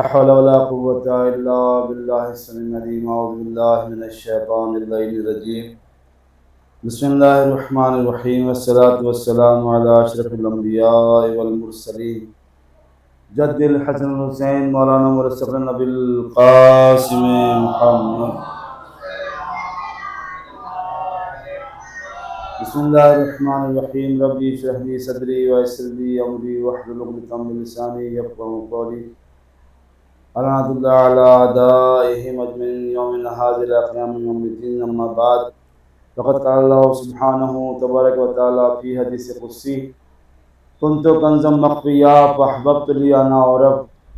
لا حول ولا قوة إلا بالله السميع العليم. أعوذ بالله من الشيطان اللعين الرجيم. بسم الله الرحمن الرحيم. والصلاة والسلام على أشرف الأنبياء والمرسلين جد الحسن الحسين مولانا مرسلنا بالقاسم محمد. بسم الله الرحمن الرحيم. ربي اشرح لي صدري ويسر لي أمري واحلل عقدة من لساني يفقهوا قولي. الحمد لله على أعدائهم أجمعين يوم هذا إلى قيام يوم الدين. أما بعد فقد قال الله سبحانه تبارك وتعالى في حديث قدسي: كنت كنزا مخفيا فأحببت لي أنا أعرف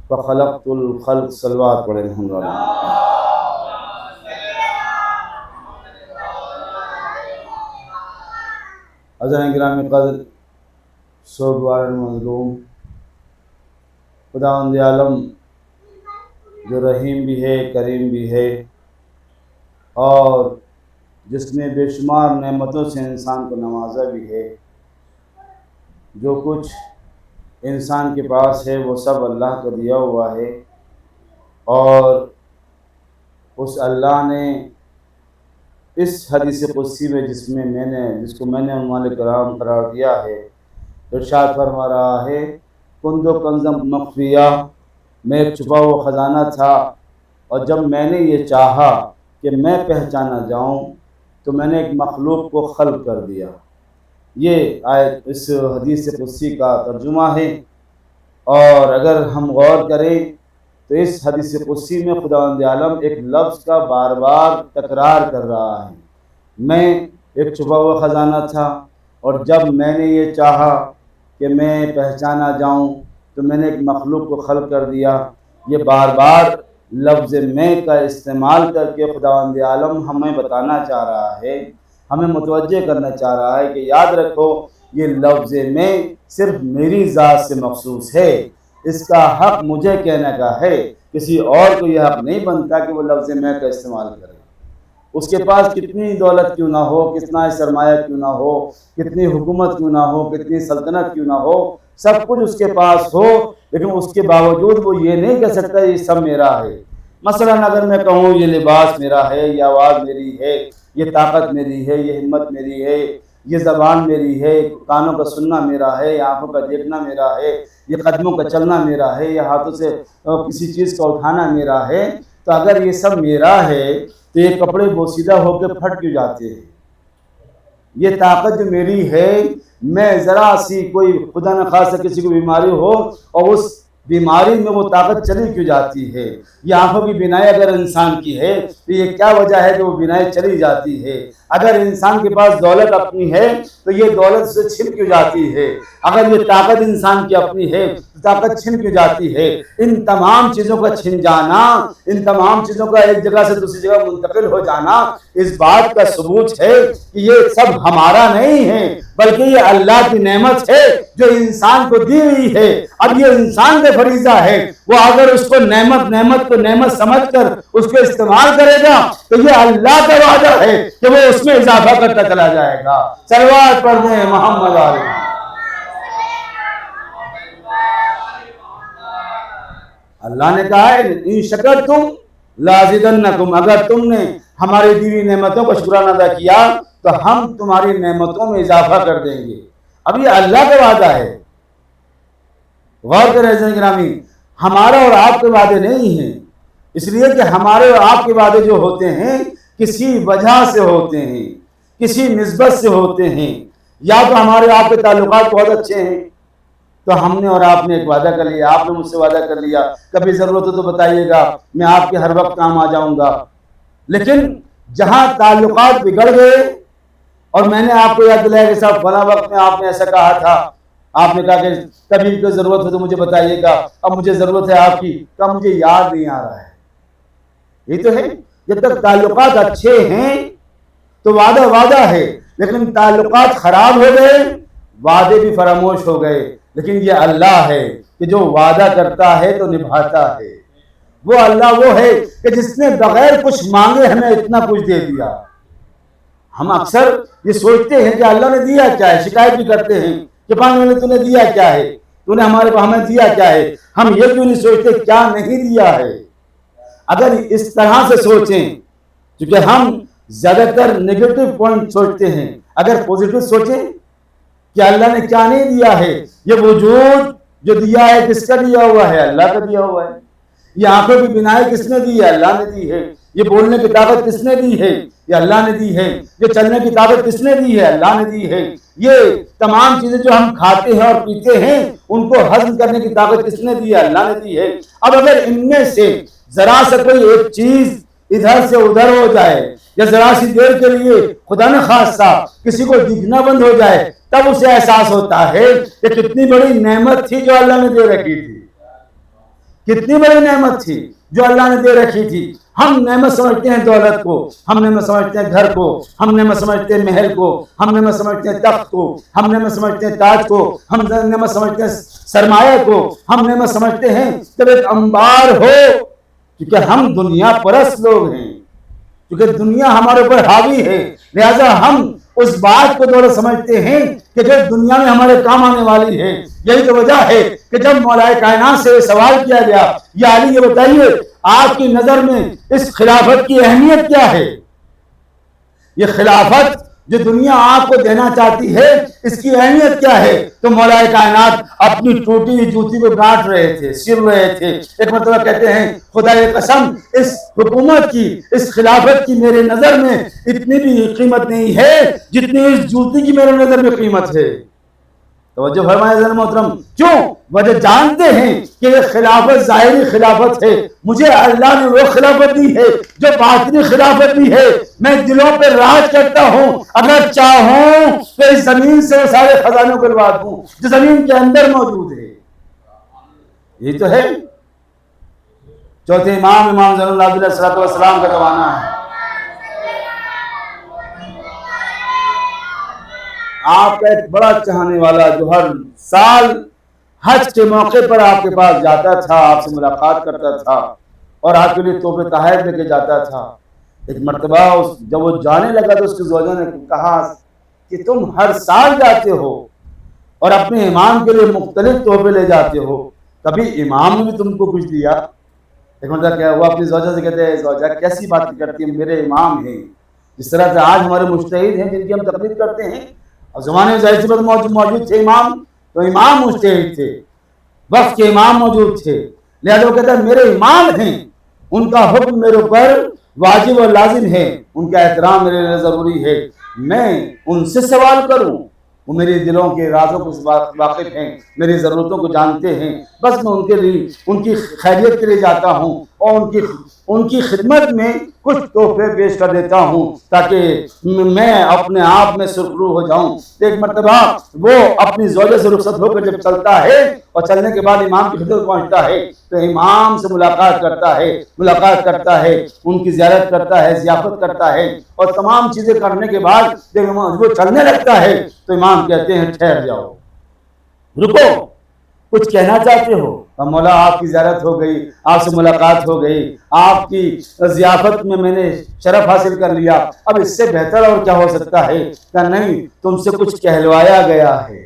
فخلقت الخلق. صلوات پڑھیں الحمد للہ. حضرات گرامی قدر، سوگوار مظلوم، خداوند عالم جو رحیم بھی ہے، کریم بھی ہے، اور جس نے بے شمار نعمتوں سے انسان کو نوازا بھی ہے. جو کچھ انسان کے پاس ہے وہ سب اللہ کو دیا ہوا ہے، اور اس اللہ نے اس حدیث قدسی میں جس کو میں نے عنوان کرام قرار دیا ہے، ارشاد فرما رہا ہے: کنز و کنزم مخفیہ، میں ایک چھپا ہوا خزانہ تھا، اور جب میں نے یہ چاہا کہ میں پہچانا جاؤں تو میں نے ایک مخلوق کو خلق کر دیا. یہ آیت اس حدیث قدسی کا ترجمہ ہے. اور اگر ہم غور کریں تو اس حدیث قدسی میں خداوند عالم ایک لفظ کا بار بار تکرار کر رہا ہے: میں ایک چھپا ہوا خزانہ تھا، اور جب میں نے یہ چاہا کہ میں پہچانا جاؤں تو میں نے ایک مخلوق کو خلق کر دیا. یہ بار بار لفظ میں کا استعمال کر کے خداوند عالم ہمیں بتانا چاہ رہا ہے، ہمیں متوجہ کرنا چاہ رہا ہے کہ یاد رکھو، یہ لفظ میں صرف میری ذات سے مخصوص ہے، اس کا حق مجھے کہنے کا ہے. کسی اور کو یہ حق نہیں بنتا کہ وہ لفظ میں کا استعمال کرے. اس کے پاس کتنی دولت کیوں نہ ہو، کتنا سرمایہ کیوں نہ ہو، کتنی حکومت کیوں نہ ہو، کتنی سلطنت کیوں نہ ہو، سب کچھ اس کے پاس ہو، لیکن اس کے باوجود وہ یہ نہیں کہہ سکتا یہ سب میرا ہے. مثلا اگر میں کہوں یہ لباس میرا ہے، یہ آواز میری ہے، یہ طاقت میری ہے، یہ ہمت میری ہے، یہ زبان میری ہے، کانوں کا سننا میرا ہے، یہ آنکھوں کا دیکھنا میرا ہے، یہ قدموں کا چلنا میرا ہے، یہ ہاتھوں سے کسی چیز کا اٹھانا میرا ہے، تو اگر یہ سب میرا ہے تو یہ کپڑے بوسیدہ ہو کے پھٹ کیوں جاتے ہیں؟ یہ طاقت جو میری ہے، میں ذرا سی کوئی خدا نہ خواستہ کسی کو بیماری ہو اور اس بیماری میں وہ طاقت چلی کیوں جاتی ہے؟ یہ آنکھوں کی بینائی اگر انسان کی ہے تو یہ کیا وجہ ہے کہ وہ بینائی چلی جاتی ہے؟ اگر انسان کے پاس دولت اپنی ہے تو یہ دولت سے چھن کیوں جاتی ہے؟ اگر یہ طاقت انسان کی اپنی ہے تو طاقت چھن کیوں جاتی ہے؟ ان تمام چیزوں کا چھن جانا، ان تمام چیزوں کا ایک جگہ سے دوسری جگہ منتقل ہو جانا اس بات کا ثبوت ہے کہ یہ سب ہمارا نہیں ہے، بلکہ یہ اللہ کی نعمت ہے جو انسان کو دی ہوئی ہے. اب یہ انسان کا فریضہ ہے، وہ اگر اس کو نعمت کو نعمت سمجھ کر اس کو استعمال کرے گا تو یہ اللہ کا وعدہ ہے کہ وہ اس میں اضافہ کرتا چلا جائے گا. صلوات پڑھ دیں محمد علیہ. اللہ نے کہا ہے ان شکرتم لازیدنکم، اگر تم نے ہماری دی ہوئی نعمتوں کا شکرانہ ادا کیا تو ہم تمہاری نعمتوں میں اضافہ کر دیں گے. اب یہ اللہ کا وعدہ ہے. غور کریں عزیزان گرامی، ہمارا اور آپ کے وعدے نہیں ہیں، اس لیے کہ ہمارے اور آپ کے وعدے جو ہوتے ہیں کسی وجہ سے ہوتے ہیں، کسی نسبت سے ہوتے ہیں. یا تو ہمارے آپ کے تعلقات بہت اچھے ہیں تو ہم نے اور آپ نے ایک وعدہ کر لیا، آپ نے مجھ سے وعدہ کر لیا کبھی ضرورت ہو تو بتائیے گا، میں آپ کے ہر وقت کام آ جاؤں گا. لیکن جہاں تعلقات بگڑ گئے اور میں نے آپ کو یاد دلایا کہ صاحب فلاں وقت میں آپ نے ایسا کہا تھا، آپ نے کہا کہ کبھی کوئی ضرورت ہو تو مجھے بتائیے گا، اب مجھے ضرورت ہے آپ کی، تو مجھے یاد نہیں آ رہا ہے. یہ تو ہے، جب تک تعلقات اچھے ہیں تو وعدہ ہے، لیکن تعلقات خراب ہو گئے، وعدے بھی فراموش ہو گئے. لیکن یہ اللہ ہے کہ جو وعدہ کرتا ہے تو نبھاتا ہے. وہ اللہ وہ ہے کہ جس نے بغیر کچھ مانگے ہمیں اتنا کچھ دے دیا. ہم اکثر یہ سوچتے ہیں کہ اللہ نے دیا کیا ہے، شکایت بھی کرتے ہیں کہ پانی نے تو نے دیا کیا ہے. تو نے ہمیں دیا کیا ہے؟ ہم یہ کیوں نہیں سوچتے کیا نہیں دیا ہے؟ اگر اس طرح سے سوچیں، کیونکہ ہم زیادہ تر نیگیٹو پوائنٹ سوچتے ہیں، اگر پوزیٹو سوچیں کہ اللہ نے کیا نہیں دیا ہے، یہ وجود جو دیا ہے کس کا دیا ہوا ہے؟ اللہ کا دیا ہوا ہے۔ یہ آنکھوں کی بینائی کس نے دی ہے؟ اللہ نے دی ہے۔ یہ بولنے کی طاقت کس نے دی ہے؟ یہ اللہ نے دی ہے۔ یہ چلنے کی طاقت کس نے دی ہے؟ اللہ نے دی ہے۔ یہ تمام چیزیں جو ہم کھاتے ہیں اور پیتے ہیں ان کو ہضم کرنے کی طاقت کس نے دی ہے؟ اللہ نے دی ہے۔ اب اگر ان میں سے ذرا سا کوئی ایک چیز ادھر سے ادھر ہو جائے یا ذرا سی دیر کے لیے خدا نہ خواستہ کسی کو دکھنا بند ہو جائے، تب اسے احساس ہوتا ہے کہ کتنی بڑی نعمت تھی جو اللہ نے دے رکھی تھی، کتنی بڑی نعمت تھی جو اللہ نے دے رکھی تھی۔ ہم نعمت سمجھتے ہیں دولت کو، ہم نعمت سمجھتے ہیں گھر کو، ہم نعمت سمجھتے ہیں محل کو، ہم نعمت سمجھتے ہیں تخت کو، ہم نعمت سمجھتے ہیں تاج کو، ہم نعمت سمجھتے ہیں سرمایہ کو، ہم نعمت سمجھتے ہیں جب ایک انبار ہو، کیونکہ ہم دنیا پرست لوگ ہیں، کیونکہ دنیا ہمارے اوپر حاوی ہے، لہذا ہم اس بات کو دولت سمجھتے ہیں کہ جو دنیا میں ہمارے کام آنے والی ہے۔ یہی تو وجہ ہے کہ جب مولا کائنات سے سوال کیا گیا، یا علی یہ بتائیے آپ کی نظر میں اس خلافت کی اہمیت کیا ہے؟ یہ خلافت جو دنیا آپ کو دینا چاہتی ہے اس کی اہمیت کیا ہے؟ تو مولا کائنات اپنی ٹوٹی ہوئی جوتی کو گانٹ رہے تھے، سر رہے تھے۔ ایک مرتبہ کہتے ہیں خدا قسم اس حکومت کی، اس خلافت کی میرے نظر میں اتنی بھی قیمت نہیں ہے جتنی اس جوتی کی میرے نظر میں قیمت ہے۔ توجہ فرمائے ذرا محترم، کیوں؟ وجہ جانتے ہیں کہ یہ خلافت ظاہری خلافت ہے، مجھے اللہ نے وہ خلافت دی ہے جو باطنی خلافت دی ہے۔ میں دلوں پہ راج کرتا ہوں، اگر چاہوں تو اس زمین سے وہ سارے خزانوں کو لوا دوں جو زمین کے اندر موجود ہے۔ یہی تو ہے چوتھے امام زین اللہ علیہ السلام کا زمانہ ہے۔ آپ کا ایک بڑا چاہنے والا جو ہر سال حج کے موقع پر آپ کے پاس جاتا تھا، آپ سے ملاقات کرتا تھا اور آپ کے لیے تحفے تحائف لے کے جاتا تھا، ایک مرتبہ جب وہ جانے لگا تو اس کی زوجہ نے کہا کہ تم ہر سال جاتے ہو اور اپنے امام کے لیے مختلف تحفے لے جاتے ہو، کبھی امام نے بھی تم کو کچھ دیا؟ ایک مرتبہ کیا وہ اپنی زوجہ سے کہتے ہیں زوجہ کیسی بات کرتی ہیں، میرے امام ہیں، جس طرح سے آج ہمارے مجتہد ہیں جن کی ہم تقلید کرتے ہیں، اور زمانے میں ظاہر سی بات موجود تھے امام، تو امام مجتہد تھے، وقت کے امام موجود تھے، لہذا وہ کہتا ہے میرے امام ہیں، ان کا حکم میرے اوپر واجب اور لازم ہے، ان کا احترام میرے لیے ضروری ہے، میں ان سے سوال کروں، وہ میرے دلوں کے رازوں کو واقف ہیں، میری ضرورتوں کو جانتے ہیں، بس میں ان کے لیے ان کی خیریت کے لیے جاتا ہوں اور ان کی خدمت میں کچھ تحفے پیش کر دیتا ہوں تاکہ میں اپنے آپ میں سرخرو ہو جاؤں۔ ایک مرتبہ وہ اپنی زوجہ سے رخصت ہو کر جب چلتا ہے اور چلنے کے بعد امام کی خدمت پہنچتا ہے تو امام سے ملاقات کرتا ہے، ان کی زیارت کرتا ہے، ضیافت کرتا ہے، اور تمام چیزیں کرنے کے بعد جب وہ چلنے لگتا ہے تو امام کہتے ہیں ٹھہر جاؤ، رکو، کچھ کہنا چاہتے ہو؟ مولا آپ کی زیارت ہو گئی، آپ سے ملاقات ہو گئی، آپ کی ضیافت میں نے شرف حاصل کر لیا، اب اس سے بہتر اور کیا ہو سکتا ہے؟ کہ نہیں، تم سے کچھ کہلوایا گیا ہے۔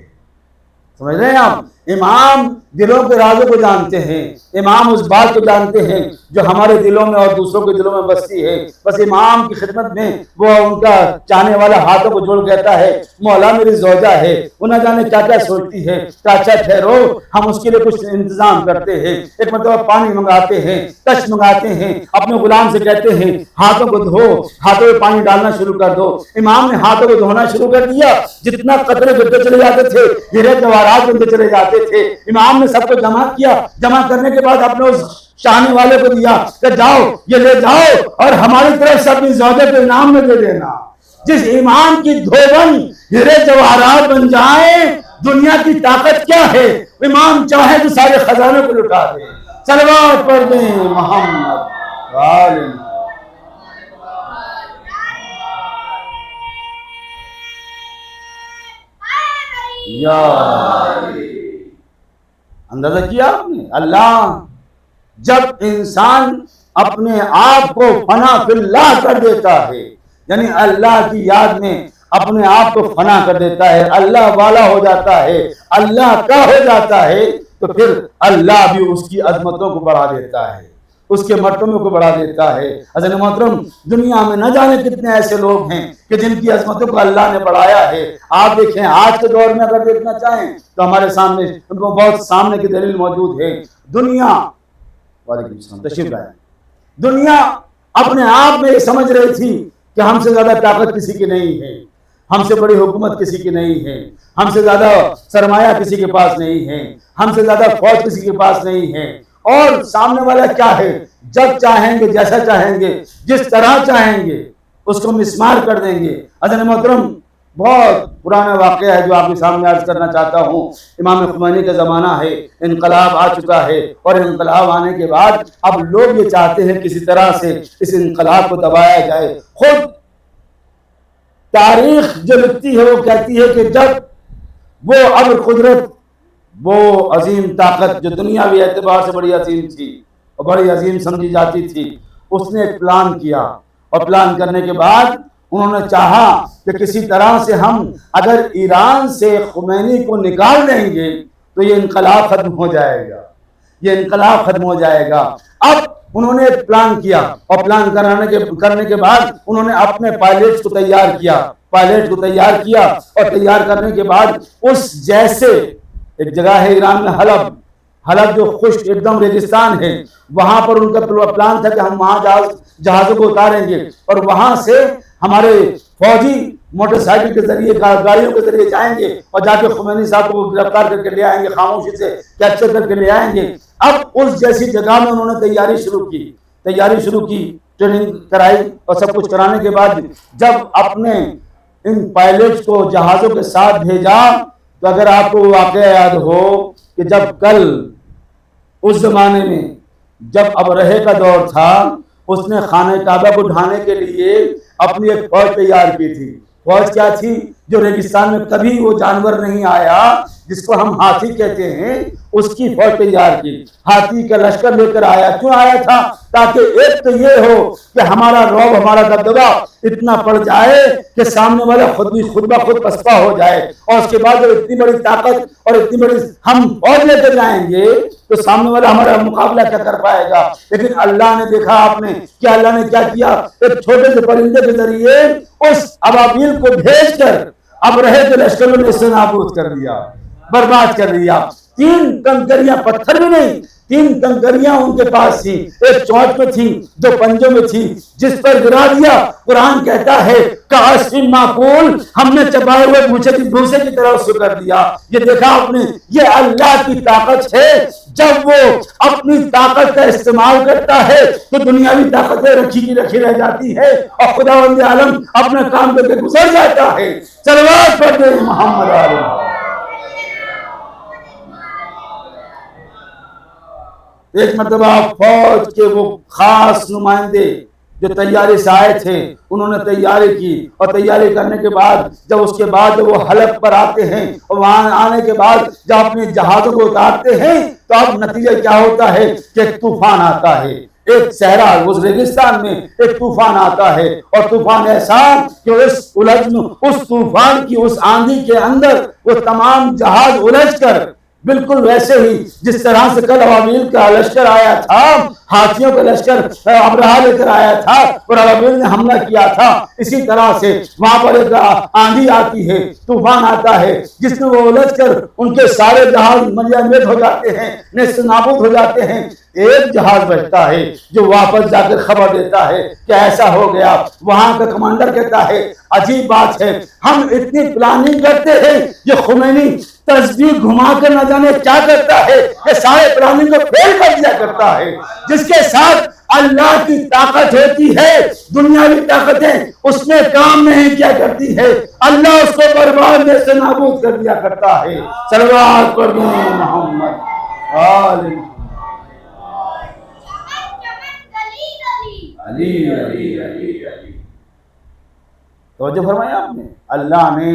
سمجھ رہے ہیں آپ؟ امام دلوں کے رازوں کو جانتے ہیں، امام اس بات کو جانتے ہیں جو ہمارے دلوں میں اور دوسروں کے دلوں میں بستی ہے، بس امام کی خدمت میں وہ ان کا چاہنے والا ہاتھوں کو جوڑ کہتا ہے مولا میری زوجہ ہے، وہ نہ جانے کیا کیا سوچتی ہے، کہ اچھا ٹھہرو ہم اس کے لیے کچھ انتظام کرتے ہیں۔ ایک مرتبہ پانی منگاتے ہیں، تش منگاتے ہیں، اپنے غلام سے کہتے ہیں ہاتھوں کو دھو، ہاتھوں میں پانی ڈالنا شروع کر دو۔ امام نے ہاتھوں کو دھونا شروع کر دیا، جتنا قطرے گرتے چلے جاتے تھے ہیرے جواہرات بنتے چلے جاتے تھے۔ امام نے سب کو جمع کیا، جمع کرنے کے بعد اپنے اس چاہنے والے کو دیا کہ جاؤ یہ لے جاؤ اور ہماری طرف سے اپنی زوجہ کو انعام میں دے دینا۔ جس امام کی دھوبن ہیرے جواہرات بن جائیں، دنیا کی طاقت کیا ہے؟ امام چاہے تو سارے خزانے کو لٹا دے۔ صلوات پڑھ دیں محمد عالم۔ یا اندازہ کیا آپ نے؟ اللہ جب انسان اپنے آپ کو فنا فی اللہ کر دیتا ہے، یعنی اللہ کی یاد میں اپنے آپ کو فنا کر دیتا ہے، اللہ والا ہو جاتا ہے، اللہ کا ہو جاتا ہے، تو پھر اللہ بھی اس کی عظمتوں کو بڑھا دیتا ہے، اس کے مرتبے کو بڑھا دیتا ہے۔ حضرت محترم، دنیا میں نہ جانے کتنے ایسے لوگ ہیں کہ جن کی عظمتوں کو اللہ نے بڑھایا ہے۔ آپ دیکھیں آج کے دور میں اگر دیکھنا چاہیں تو ہمارے سامنے ان کو بہت سامنے کی دلیل موجود ہے۔ دنیا، وعلیکم السلام، تشریف لائیں، دنیا اپنے آپ میں یہ سمجھ رہی تھی کہ ہم سے زیادہ طاقت کسی کی نہیں ہے، ہم سے بڑی حکومت کسی کی نہیں ہے، ہم سے زیادہ سرمایہ کسی کے پاس نہیں ہے، ہم سے زیادہ فوج کسی کے پاس نہیں ہے، اور سامنے والا کیا ہے، جب چاہیں گے، جیسا چاہیں گے، جس طرح چاہیں گے اس کو مسمار کر دیں گے۔ حضرت محترم، بہت پرانا واقعہ ہے جو آپ کے سامنے عرض کرنا چاہتا ہوں۔ امام خمینی کا زمانہ ہے، انقلاب آ چکا ہے، اور انقلاب آنے کے بعد اب لوگ یہ چاہتے ہیں کسی طرح سے اس انقلاب کو دبایا جائے۔ خود تاریخ جو لکھتی ہے وہ کہتی ہے کہ جب وہ ابر قدرت، وہ عظیم طاقت جو دنیاوی اعتبار سے بڑی عظیم تھی اور بڑی عظیم سمجھی جاتی تھی، اس نے ایک پلان کیا، اور پلان کرنے کے بعد انہوں نے چاہا کہ کسی طرح سے ہم اگر ایران سے خمینی کو نکال دیں گے تو یہ انقلاب ختم ہو جائے گا، یہ انقلاب ختم ہو جائے گا۔ اب انہوں نے ایک پلان کیا، اور پلان کرنے کے بعد انہوں نے اپنے پائلٹس کو تیار کیا، پائلٹ کو تیار کیا، اور تیار کرنے کے بعد اس جیسے ایک جگہ ہے ایران میں حلب جو خشک ایک دم ریگستان ہے، وہاں پر ان کا پلان تھا کہ ہم وہاں جہازوں کو اتاریں گے، اور وہاں سے ہمارے فوجی موٹر سائیکل کے ذریعے، گاڑیوں کے ذریعے جائیں گے اور جا کے خمینی صاحب کو گرفتار کر کے لے آئیں گے، خاموشی سے کیپچر کر کے لے آئیں گے۔ اب اس جیسی جگہ میں انہوں نے تیاری شروع کی، ٹریننگ کرائی، اور سب کچھ کرانے کے بعد جب اپنے ان پائلٹس کو جہازوں کے ساتھ بھیجا، تو اگر آپ کو واقعہ یاد ہو کہ جب کل اس زمانے میں جب ابرہے کا دور تھا، اس نے خانہ کعبہ کو ڈھانے کے لیے اپنی ایک فوج تیار کی تھی۔ فوج کیا تھی؟ جو ریگستان میں کبھی وہ جانور نہیں آیا جس کو ہم ہاتھی کہتے ہیں، اس کی فوج تیار کی، ہاتھی کا لشکر لے کر آیا۔ کیوں آیا تھا؟ تاکہ ایک تو یہ ہو کہ ہمارا رعب، ہمارا دبدبا اتنا پڑ جائے کہ سامنے والا خود بخود پسپا ہو جائے، اور اس کے بعد جب اتنی بڑی طاقت اور اتنی بڑی ہم فوج لے کر جائیں گے تو سامنے والا ہمارا مقابلہ کیا کر پائے گا۔ لیکن اللہ نے دیکھا، آپ نے کیا اللہ نے کیا کیا، ایک چھوٹے سے پرندے کے ذریعے اس ابابیل کو بھیج کر ابرہے کے لشکر میں اسے نابود کر دیا، برباد کر دیا۔ 3 کنکریاں، پتھر بھی نہیں، 3 کنکریاں ان کے پاس تھی، ایک چونچ میں تھی، 2 پنجوں میں تھی، جس پر گرا دیا۔ قرآن کہتا ہے کعصف معقول، ہم نے چبائے ہوئے بھوسے کی طرح اسے کر دیا۔ یہ دیکھا آپ نے، یہ اللہ کی طاقت ہے۔ جب وہ اپنی طاقت کا استعمال کرتا ہے تو دنیاوی طاقتیں رکھی کی رکھی رہ جاتی ہے، اور خداوند عالم اپنا کام کر کے گزر جاتا ہے۔ صلوات پڑھ دیں محمد عالم۔ ایک مرتبہ فوج کے وہ خاص نمائندے جو تیاری سے آئے تھے، انہوں نے تیاری کی، اور تیاری کرنے کے بعد جب اس کے بعد وہ حلب پر آتے ہیں، اور وہاں آنے کے بعد جب اپنے جہازوں کو اتارتے ہیں تو اب نتیجہ کیا ہوتا ہے کہ ایک طوفان آتا ہے، ایک صحرا، اس ریگستان میں ایک طوفان آتا ہے، اور طوفان ایسا کہ اس طوفان کی اس آندھی کے اندر وہ تمام جہاز الجھ کر بالکل ویسے ہی جس طرح سے کل ابابیل کا لشکر آیا تھا، ہاتھیوں کا لشکر ابرہا لے کر آیا تھا اور ابابیل نے حملہ کیا تھا، اسی طرح سے وہاں پر ایک آندھی آتی ہے، طوفان آتا ہے، جس میں وہ الجھ کر ان کے سارے جہاز منجمد ہو جاتے ہیں، نیست نابود ہو جاتے ہیں۔ ایک جہاز بچتا ہے جو واپس جا کر خبر دیتا ہے کہ ایسا ہو گیا۔ وہاں کا کمانڈر کہتا ہے عجیب بات ہے، ہم اتنی پلاننگ کرتے ہیں، یہ خمینی تصویر گھما کے نہ جانے کیا کرتا ہے، یہ سارے پلاننگ کو فیل کر دیا کرتا ہے۔ جس کے ساتھ اللہ کی طاقت ہوتی ہے، دنیاوی طاقتیں اس میں کام نہیں کیا کرتی ہے، اللہ اس کو برباد میں سے نابود کر دیا کرتا ہے۔ صلوات پڑھ دیں محمد علی علی علی علی علی۔ توجہ فرمایا آپ نے، اللہ نے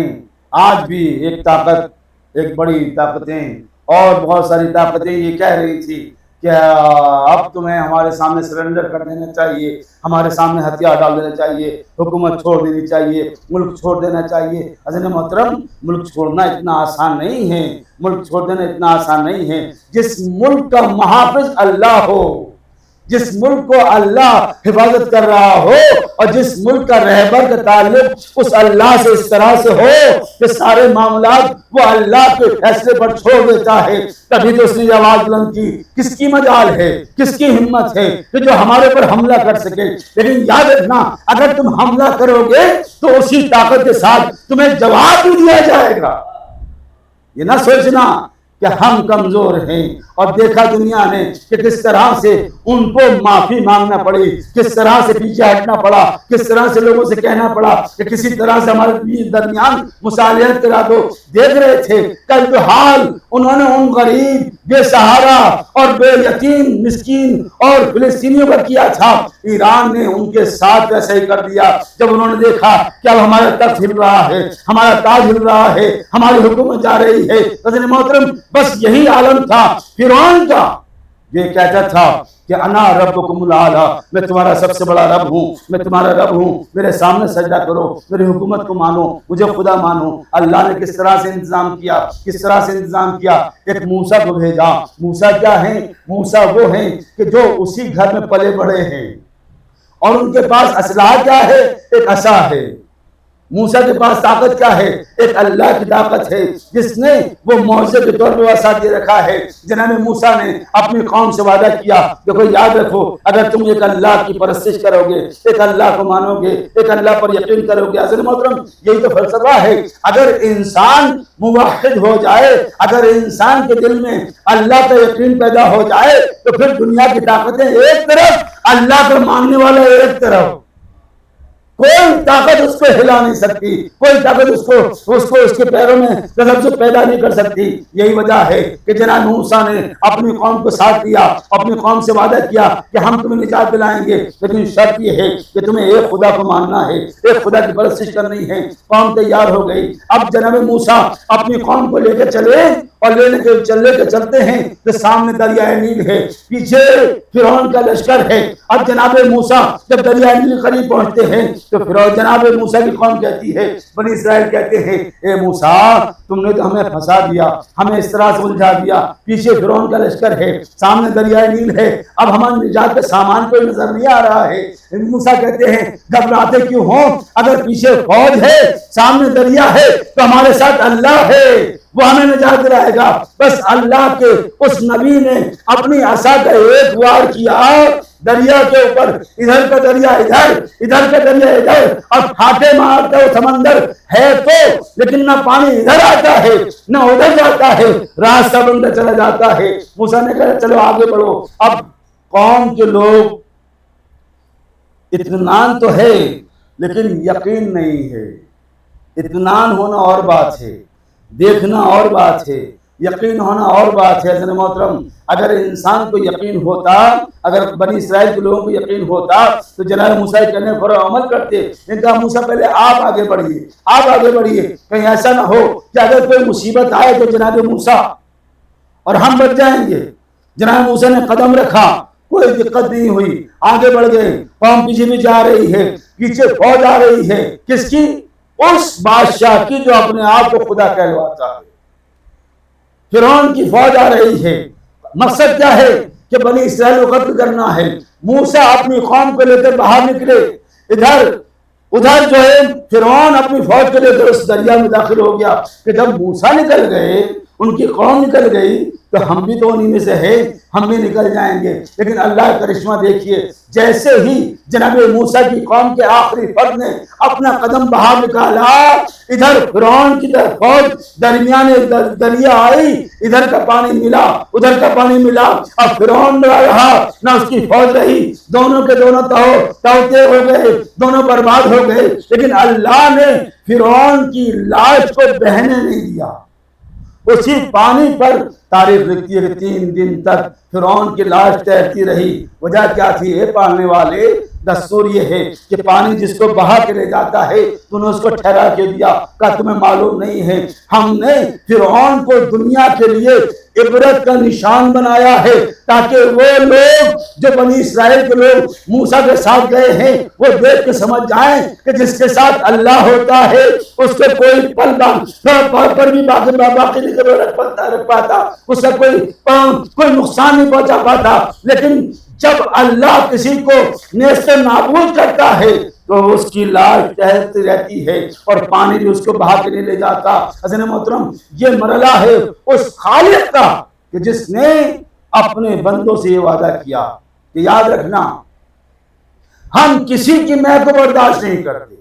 آج بھی ایک طاقت، ایک بڑی طاقتیں اور بہت ساری طاقتیں یہ کہہ رہی تھی کہ اب تمہیں ہمارے سامنے سرنڈر کر دینا چاہیے، ہمارے سامنے ہتھیار ڈال دینا چاہیے، حکومت چھوڑ دینی چاہیے، ملک چھوڑ دینا چاہیے۔ عزیز محترم، ملک چھوڑنا اتنا آسان نہیں ہے، ملک چھوڑ دینا اتنا آسان نہیں ہے۔ جس ملک کا محافظ اللہ ہو، جس ملک کو اللہ حفاظت کر رہا ہو، اور جس ملک کا رہبر کا تعلق اس اللہ سے اس طرح سے ہو کہ سارے معاملات وہ اللہ کے فیصلے پر چھوڑ دیتا ہے، تبھی تو اس نے آواز بلند کی۔ کس کی مجال ہے، کس کی ہمت ہے کہ جو ہمارے پر حملہ کر سکے؟ لیکن یاد رکھنا، اگر تم حملہ کرو گے تو اسی طاقت کے ساتھ تمہیں جواب بھی دیا جائے گا۔ یہ نہ سوچنا کہ ہم کمزور ہیں، اور دیکھا دنیا نے کہ کس طرح سے ان کو معافی مانگنا پڑی، کس طرح سے پیچھے ہٹنا پڑا، کس طرح سے لوگوں سے کہنا پڑا کہ کسی طرح سے ہمارے درمیان مصالحت کرا دو۔ دیکھ رہے تھے کل جو حال انہوں نے ان غریب، بے سہارا اور بے یتیم مسکین اور فلسطینیوں پر کیا تھا، ایران نے ان کے ساتھ ویسا ہی کر دیا۔ جب انہوں نے دیکھا کہ اب ہمارا تخت ہل رہا ہے، ہمارا تاج ہل رہا ہے، ہماری حکومت جا رہی ہے، عزیز محترم بس یہی عالم تھا فرعون کا۔ یہ کہتا تھا کہ انا ربکم الاعلی، میں تمہارا سب سے بڑا رب ہوں، میں تمہارا رب ہوں، میرے سامنے سجدہ کرو، میری حکومت کو مانو، مجھے خدا مانو۔ اللہ نے کس طرح سے انتظام کیا، کس طرح سے انتظام کیا؟ ایک موسیٰ کو بھیجا۔ موسیٰ کیا ہیں؟ موسیٰ وہ ہیں کہ جو اسی گھر میں پلے بڑے ہیں، اور ان کے پاس اسلحہ کیا ہے؟ ایک عصا ہے۔ موسیٰ کے پاس طاقت کیا ہے؟ ایک اللہ کی طاقت ہے جس نے وہ معجزے کے طور پہ واسطہ دے رکھا ہے۔ جناب موسیٰ نے اپنی قوم سے وعدہ کیا، دیکھو یاد رکھو، اگر تم ایک اللہ کی پرستش کرو گے، ایک اللہ کو مانو گے، ایک اللہ پر یقین کرو گے۔ عزیز محترم یہی تو فلسفہ ہے۔ اگر انسان موحد ہو جائے، اگر انسان کے دل میں اللہ کا یقین پیدا ہو جائے، تو پھر دنیا کی طاقتیں ایک طرف، اللہ کو ماننے والا ایک طرف، کوئی طاقت اس کو ہلا نہیں سکتی، کوئی طاقت اس کے پیروں میں تذبذب پیدا نہیں کر سکتی۔ یہی وجہ ہے کہ جناب موسیٰ نے اپنی قوم کو ساتھ دیا، اپنی قوم سے وعدہ کیا کہ ہم تمہیں نجات دلائیں گے، لیکن شرط یہ ہے کہ تمہیں ایک خدا کو ماننا ہے، ایک خدا کی پرستش کرنی ہے۔ قوم تیار ہو گئی۔ اب جناب موسیٰ اپنی قوم کو لے کے چلے، اور چلے کے چلتے ہیں کہ سامنے دریائے نیل ہے، پیچھے فرعون کا لشکر ہے۔ اب جناب موسیٰ جب دریائے نیل قریب پہنچتے ہیں تو فرعون جناب موسیٰ کی قوم کہتی ہے، بنی اسرائیل کہتے ہیں، اے موسیٰ تم نے تو ہمیں پھنسا دیا، ہمیں اس طرح سے الجھا دیا، پیچھے فرعون کا لشکر ہے، سامنے دریائے نیل ہے، اب ہمارے نجات کا سامان کوئی نظر نہیں آ رہا ہے۔ موسیٰ کہتے ہیں گھبراتے کیوں ہو؟ اگر پیچھے فوج ہے، سامنے دریا ہے، تو ہمارے ساتھ اللہ ہے، وہ ہمیں نجات دلائے گا۔ بس اللہ کے اس نبی نے اپنی عصا کا ایک وار کیا دریا کے اوپر، ادھر کا دریا ادھر، ادھر کا دریا ادھر، اور پھاٹے مارتا وہ سمندر ہے تو، لیکن نہ پانی ادھر آتا ہے نہ ادھر جاتا ہے، راستہ بندہ چلا جاتا ہے۔ موسیٰ نے کہا چلو آگے بڑھو۔ اب قوم کے لوگ اطمینان تو ہے لیکن یقین نہیں ہے۔ اطمینان ہونا اور بات ہے، دیکھنا اور بات ہے، یقین ہونا اور بات ہے۔ عزیز محترم اگر انسان کو یقین ہوتا، اگر بنی اسرائیل کے لوگوں کو یقین ہوتا تو جناب موسیٰ کہنے پر عمل کرتے۔ ان کا موسیٰ پہلے آپ آگے بڑھیے، آپ آگے بڑھیے، کہیں ایسا نہ ہو کہ اگر کوئی مصیبت آئے تو جناب موسیٰ اور ہم بچ جائیں گے۔ جناب موسیٰ نے قدم رکھا، کوئی دقت نہیں ہوئی، آگے بڑھ گئے۔ قوم پیچھے بھی جا رہی ہے، پیچھے فوج آ رہی ہے، کس کی؟ اس بادشاہ کی جو اپنے آپ کو خدا کہلواتا ہے۔ فرعون کی فوج آ رہی ہے۔ مقصد کیا ہے؟ کہ بنی اسرائیل کو قتل کرنا ہے۔ موسیٰ اپنی قوم کو لے کر باہر نکلے، ادھر جو ہے فرعون اپنی فوج کو لے کر اس دریا میں داخل ہو گیا۔ کہ جب موسیٰ نکل گئے، ان کی قوم نکل گئی، تو ہم بھی تو انہی میں سے ہیں، ہم بھی نکل جائیں گے۔ لیکن اللہ کا کرشمہ دیکھیے، جیسے ہی جناب موسیٰ کی قوم کے آخری فرد نے اپنا قدم باہر نکالا، ادھر فرعون کی طرف فوج درمیان دریا آئی، ادھر کا پانی ملا، ادھر کا پانی ملا۔ اب فرعون نہ رہا نہ اس کی فوج رہی، دونوں کے دونوں تاؤتے ہو گئے، دونوں برباد ہو گئے۔ لیکن اللہ نے فرعون کی لاش کو بہنے نہیں دیا، اسی پانی پر تاریخ لکھتی ہے کہ 3 دن تک فرعون کی لاش تیرتی رہی۔ وجہ کیا تھی؟ اے پالنے والے، دستور یہ ہے کہ پانی جس کو بہا کے لے جاتا ہے تو نے اس کو ٹھہرا کے دیا۔ کہا تمہیں معلوم نہیں ہے، ہم نے فرعون کو دنیا کے لیے عبرت کا نشان بنایا ہے، تاکہ وہ لوگ جو بنی اسرائیل کے لوگ موسیٰ کے ساتھ گئے ہیں وہ دیکھ کے سمجھ جائیں کہ جس کے ساتھ اللہ ہوتا ہے اس کے کوئی پل پر بھی باقی نہیں رکھ پاتا، اس کا کوئی نقصان نہیں پہنچا پاتا. لیکن جب اللہ کسی کو نیست نابود کرتا ہے تو اس کی لاش تیرتی رہتی ہے اور پانی بھی اس کو بہا کے نہیں لے جاتا. حضرت محترم، یہ مرحلہ ہے اس خالق کا کہ جس نے اپنے بندوں سے یہ وعدہ کیا کہ یاد رکھنا ہم کسی کی میں کو برداشت نہیں کرتے،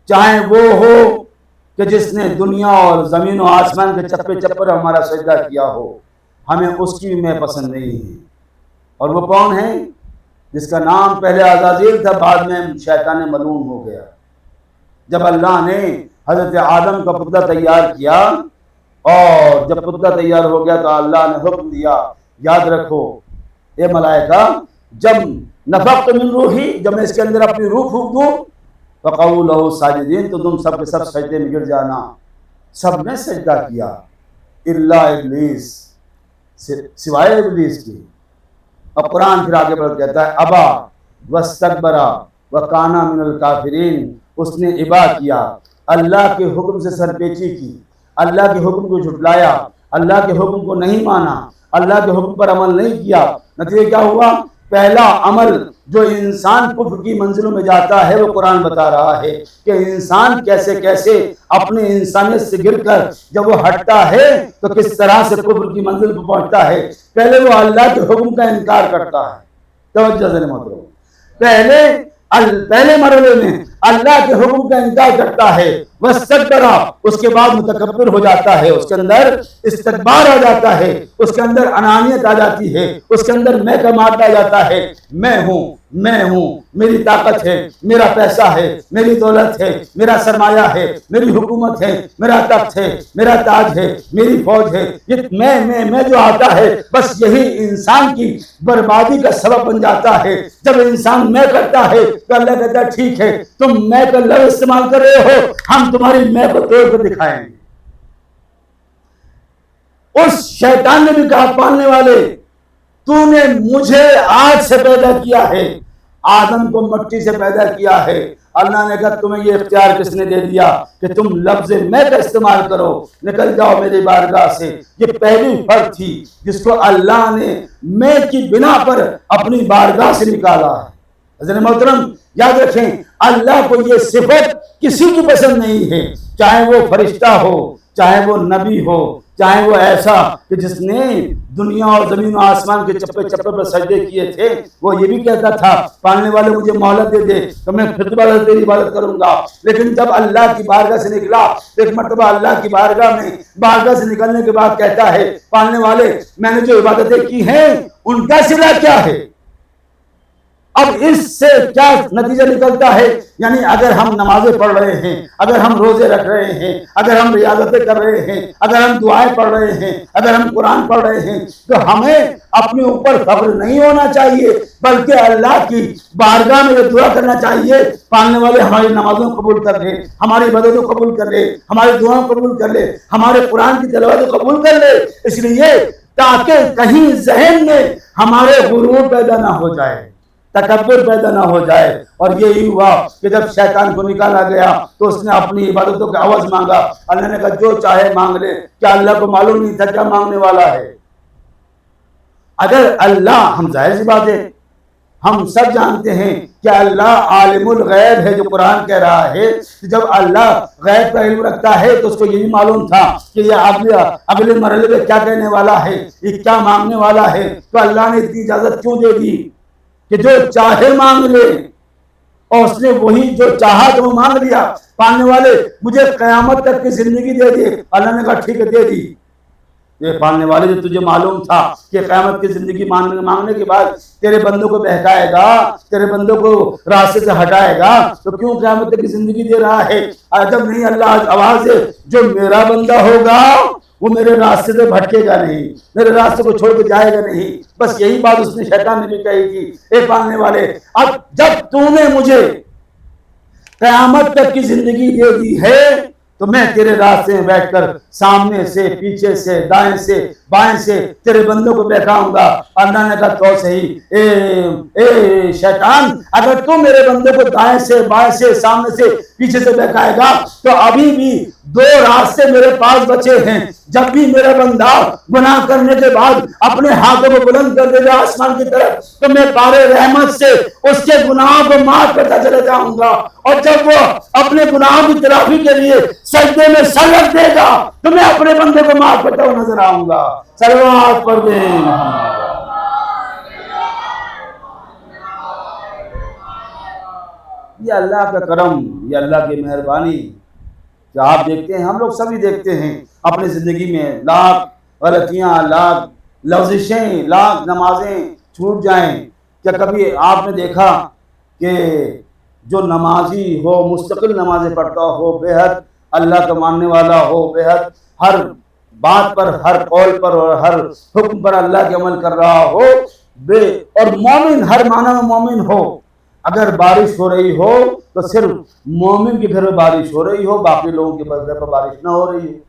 چاہے وہ ہو کہ جس نے دنیا اور زمین و آسمان کے چپے چپے ہمارا سجدہ کیا ہو، ہمیں اس کی بھی میں پسند نہیں ہے. اور وہ کون ہے؟ جس کا نام پہلے عزازیل تھا، بعد میں شیطان ملعون ہو گیا. جب اللہ نے حضرت آدم کا پتلہ تیار کیا اور جب پتلہ تیار ہو گیا تو اللہ نے حکم دیا، یاد رکھو اے ملائکہ، جب نفخت من روحی، جب میں اس کے اندر اپنی روح پھونک دوں، فقعوا لہ ساجدین، تو تم سب کے سب سجدے میں گر جانا. سب نے سجدہ کیا الا ابلیس، سوائے ابلیس کی. اور قرآن پھر آگے بڑھ کہتا ہے ابا واستکبر وکان من الکافرین، اس نے ابا کیا، اللہ کے حکم سے سرپیچی کی، اللہ کے حکم کو جھٹلایا، اللہ کے حکم کو نہیں مانا، اللہ کے حکم پر عمل نہیں کیا. نتیجہ کیا ہوا؟ پہلا عمل جو انسان کفر کی منزلوں میں جاتا ہے وہ قرآن بتا رہا ہے کہ انسان کیسے کیسے اپنے انسانیت سے گر کر جب وہ ہٹتا ہے تو کس طرح سے کفر کی منزل پر پہنچتا ہے. پہلے وہ اللہ کے حکم کا انکار کرتا ہے. توجہ سے محترم، پہلے مرحلے میں اللہ کے حکم کا انکار کرتا ہے، واستکبر، اس کے بعد متکبر ہو جاتا ہے، اس کے اندر استکبار آ جاتا ہے، اس کے اندر انانیت آ جاتی ہے، اس کے اندر میں کا مادہ آ جاتا ہے. میں ہوں، میری طاقت ہے، میرا پیسہ ہے، میری دولت ہے، میرا سرمایہ ہے، میری حکومت ہے، میرا تخت ہے، میرا تاج ہے، میری فوج ہے. یہ میں جو آتا ہے بس یہی انسان کی بربادی کا سبب بن جاتا ہے. جب انسان میں کرتا ہے تو اللہ کہتا ہے ٹھیک ہے، تم میں کا لفظ استعمال کر رہے ہو، ہم تمہاری میں کو توڑ کر دکھائیں گے. اس شیطان نے بھی کہا پالنے والے، تو نے مجھے آگ سے پیدا کیا ہے، آدم کو مٹی سے پیدا کیا ہے. اللہ نے کہا تمہیں یہ اختیار کس نے دے دیا کہ تم لفظ میں کا استعمال کرو، نکل جاؤ میری بارگاہ سے. یہ پہلی فرد تھی جس کو اللہ نے میں کی بنا پر اپنی بارگاہ سے نکالا ہے. حضرت محترم یاد رکھیں، اللہ کو یہ صفت کسی کی پسند نہیں ہے، چاہے وہ فرشتہ ہو، چاہے وہ نبی ہو، چاہے وہ ایسا کہ جس نے دنیا اور زمین و آسمان کے چپے چپے پر سجدے کیے تھے. وہ یہ بھی کہتا تھا پالنے والے مجھے مہلت دے دے تو میں پھر دوبارہ تیری عبادت کروں گا. لیکن جب اللہ کی بارگاہ سے نکلا، ایک مرتبہ اللہ کی بارگاہ سے نکلنے کے بعد کہتا ہے پالنے والے میں نے جو عبادتیں کی ہیں ان کا صلہ کیا ہے؟ اب اس سے کیا نتیجہ نکلتا ہے؟ یعنی اگر ہم نمازیں پڑھ رہے ہیں، اگر ہم روزے رکھ رہے ہیں، اگر ہم ریاضتیں کر رہے ہیں، اگر ہم دعائیں پڑھ رہے ہیں، اگر ہم قرآن پڑھ رہے ہیں، تو ہمیں اپنے اوپر فخر نہیں ہونا چاہیے، بلکہ اللہ کی بارگاہ میں یہ دعا کرنا چاہیے پالنے والے ہماری نمازوں قبول کر لے، ہماری عبادتوں قبول کر لے، ہماری دعاؤں قبول کر لے، ہمارے قرآن کی تلاوت قبول کر لے. اس لیے تاکہ کہیں ذہن میں ہمارے غرور پیدا نہ ہو جائے، تکبر پیدا نہ ہو جائے. اور یہی ہوا کہ جب شیطان کو نکالا گیا تو اس نے اپنی عبادتوں کا عوض مانگا. اللہ نے کہا جو چاہے مانگ لے. کیا اللہ کو معلوم نہیں تھا کیا مانگنے والا ہے؟ اگر اللہ، ہم ظاہر سی بات ہے ہم سب جانتے ہیں کہ اللہ عالم الغیب ہے، جو قرآن کہہ رہا ہے جب اللہ غیب کا علم رکھتا ہے تو اس کو یہ بھی معلوم تھا کہ یہ اگلے مرحلے میں کیا کہنے والا ہے، یہ کیا مانگنے والا ہے. تو اللہ نے اتنی اجازت کیوں دے دی کہ جو چاہے مانگ لے، اور اس نے وہی جو چاہا تو وہ مانگ لیا. پالنے والے مجھے قیامت تک کی زندگی دے دی. اللہ نے کہا ٹھیک ہے دے دی. یہ پالنے والے جو تجھے معلوم تھا کہ قیامت کی زندگی مانگنے کے بعد تیرے بندوں کو بہکائے گا، تیرے بندوں کو راستے سے ہٹائے گا، تو کیوں قیامت تک کی زندگی دے رہا ہے؟ جب نہیں اللہ آواز ہے جو میرا بندہ ہوگا وہ میرے راستے سے بھٹکے گا نہیں، میرے راستے کو چھوڑ کے جائے گا نہیں. بس یہی بات اس نے شیطان نے بھی کہی تھی. اے پالنے والے اب جب تو نے مجھے قیامت تک کی زندگی دے دی ہے تو میں تیرے راستے میں بیٹھ کر سامنے سے، پیچھے سے، دائیں سے، بائیں سے تیرے بندوں کو بہکاؤں گا۔ اللہ نے کہا تو صحیح، اے شیطان، اگر تو میرے بندوں کو دائیں سے، بائیں سے، سامنے سے، پیچھے سے بہکائے گا تو ابھی بھی دو راستے میرے پاس بچے ہیں۔ جب بھی میرا بندہ گناہ کرنے کے بعد اپنے ہاتھوں کو بلند کر دے گا آسمان کی طرف تو میں بارے رحمت سے اس کے گناہوں کو معاف کرتا چلے جاؤں گا، اور جب وہ اپنے گناہوں کی تلافی کے لیے سجدے میں سر رکھ دے گا تو میں اپنے بندے کو معاف کرتا ہوا نظر آؤں گا۔ صلوات پڑھ دیں۔ یہ اللہ کا کرم، یہ اللہ کی مہربانی کہ آپ دیکھتے ہیں، ہم لوگ سبھی دیکھتے ہیں اپنی زندگی میں لاکھ غلطیاں، لاکھ لغزشیں، لاکھ نمازیں چھوٹ جائیں۔ کیا کبھی آپ نے دیکھا کہ جو نمازی ہو، مستقل نمازیں پڑھتا ہو، بے حد اللہ کا ماننے والا ہو، بے حد ہر بات پر، ہر قول پر اور ہر حکم پر اللہ کے عمل کر رہا ہو، اور مومن ہر معنی میں مومن ہو، اگر بارش ہو رہی ہو تو صرف مومن کے گھر میں بارش ہو رہی ہو، باقی لوگوں کے گھر پر بارش نہ ہو رہی ہو،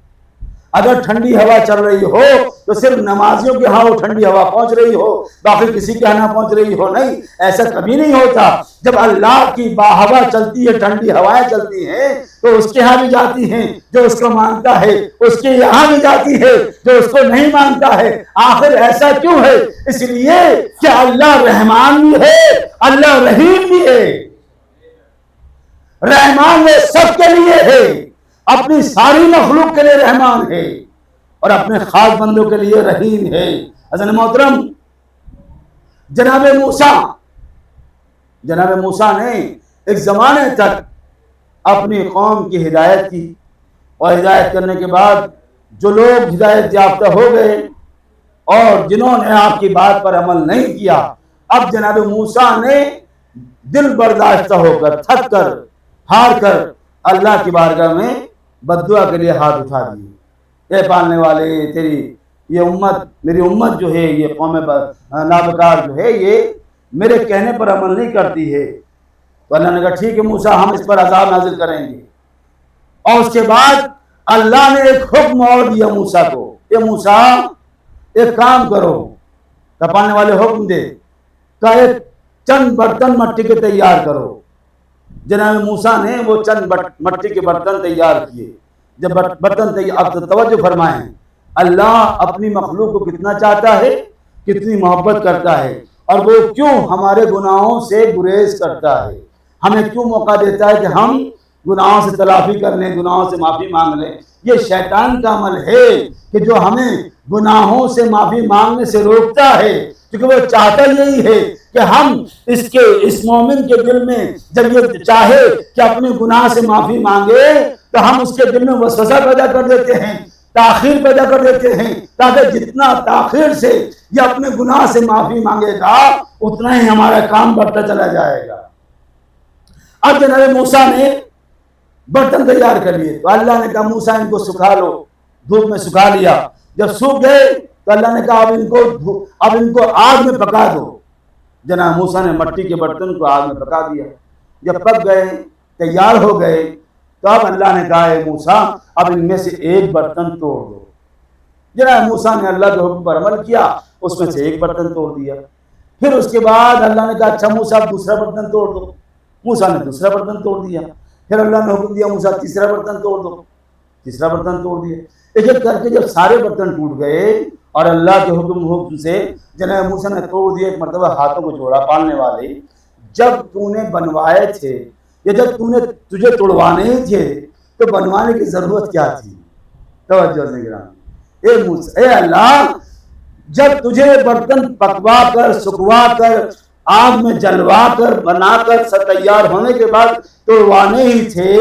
اگر ٹھنڈی ہوا چل رہی ہو تو صرف نمازیوں کے ہاں وہ ٹھنڈی ہوا پہنچ رہی ہو، باقی کسی کے ہاں نہ پہنچ رہی ہو۔ نہیں، ایسا کبھی نہیں ہوتا۔ جب اللہ کی ہوا چلتی ہے، ٹھنڈی ہوائیں چلتی ہیں تو اس کے ہاں بھی جاتی ہیں جو اس کو مانتا ہے، اس کے یہاں بھی جاتی ہے جو اس کو نہیں مانتا ہے۔ آخر ایسا کیوں ہے؟ اس لیے کہ اللہ رحمان بھی ہے، اللہ رحیم بھی ہے۔ رحمان وہ سب کے لیے ہے، اپنی ساری مخلوق کے لیے رحمان ہے، اور اپنے خاص بندوں کے لیے رحیم ہے۔ حضرت محترم جناب موسیٰ نے ایک زمانے تک اپنی قوم کی ہدایت کی، اور ہدایت کرنے کے بعد جو لوگ ہدایت یافتہ ہو گئے اور جنہوں نے آپ کی بات پر عمل نہیں کیا، اب جناب موسیٰ نے دل برداشتہ ہو کر، تھک کر، ہار کر اللہ کی بارگاہ میں بددعا کے لیے ہاتھ اٹھا دیے۔ اے پالنے والے، تیری یہ امت، میری امت جو ہے، یہ قوم نابکار جو ہے، یہ میرے کہنے پر عمل نہیں کرتی ہے۔ تو اللہ نے کہا ٹھیک ہے موسیٰ، ہم اس پر عذاب نازل کریں گے۔ اور اس کے بعد اللہ نے ایک حکم اور دیا موسیٰ کو، اے موسیٰ ایک کام کرو۔ پالنے والے حکم دے کہ ایک چند برتن مٹی کے تیار کرو۔ جناب موسیٰ نے وہ چند مٹی کے برتن تیار کیے۔ جب برتن تیار، اب توجہ فرمائیں، اللہ اپنی مخلوق کو کتنا چاہتا ہے، کتنی محبت کرتا ہے، اور وہ کیوں ہمارے گناہوں سے گریز کرتا ہے، ہمیں کیوں موقع دیتا ہے کہ ہم گناہوں سے تلافی کر لیں، گناہوں سے معافی مانگ لیں۔ یہ شیطان کا عمل ہے کہ جو ہمیں گناہوں سے معافی مانگنے سے روکتا ہے، کیونکہ وہ چاہتا یہی ہے کہ ہم اس مومن کے دل میں جب یہ چاہے کہ اپنے گناہ سے معافی مانگے تو ہم اس کے دل میں وسوسہ پیدا کر دیتے ہیں، تاخیر پیدا کر دیتے ہیں، تاکہ جتنا تاخیر سے یہ اپنے گناہ سے معافی مانگے گا اتنا ہی ہمارا کام بڑھتا چلا جائے گا۔ اب جناب موسیٰ نے برتن تیار کر لیے تو اللہ نے کہا موسیٰ ان کو سکھا لو، دھوپ میں سکھا لیا۔ جب سوکھ گئے تو اللہ نے کہا اب ان کو آگ میں پکا دو۔ جناب موسیٰ نے مٹی کے برتن کو آگ میں پکا دیا۔ جب پک گئے، تیار ہو گئے، تو اب اللہ نے کہا اے موسیٰ اب ان میں سے ایک برتن توڑ دو۔ جناب موسیٰ نے اللہ کے حکم پر عمل کیا، اس میں سے ایک برتن توڑ دیا۔ پھر اس کے بعد اللہ نے کہا اچھا موسیٰ دوسرا برتن توڑ دو۔ موسیٰ نے دوسرا برتن توڑ دیا۔ پھر اللہ نے حکم دیا موسیٰ تیسرا برتن توڑ دو۔ تیسرا برتن توڑ دیا۔ ایک ایک کر کے جب سارے برتن ٹوٹ گئے اور اللہ کے حکم سے جناب موسیٰ نے توڑ دیا، ایک مرتبہ ہاتھوں کو جوڑا، پالنے والے جب تو نے بنوائے تھے یا جب تجھے توڑوانے ہی تھے تو بنوانے کی ضرورت کیا تھی؟ توجہ سے گرامی، اے اللہ جب تجھے برتن پکوا کر، سکھوا کر، آگ میں جلوا کر، بنا کر تیار ہونے کے بعد توڑوانے ہی تھے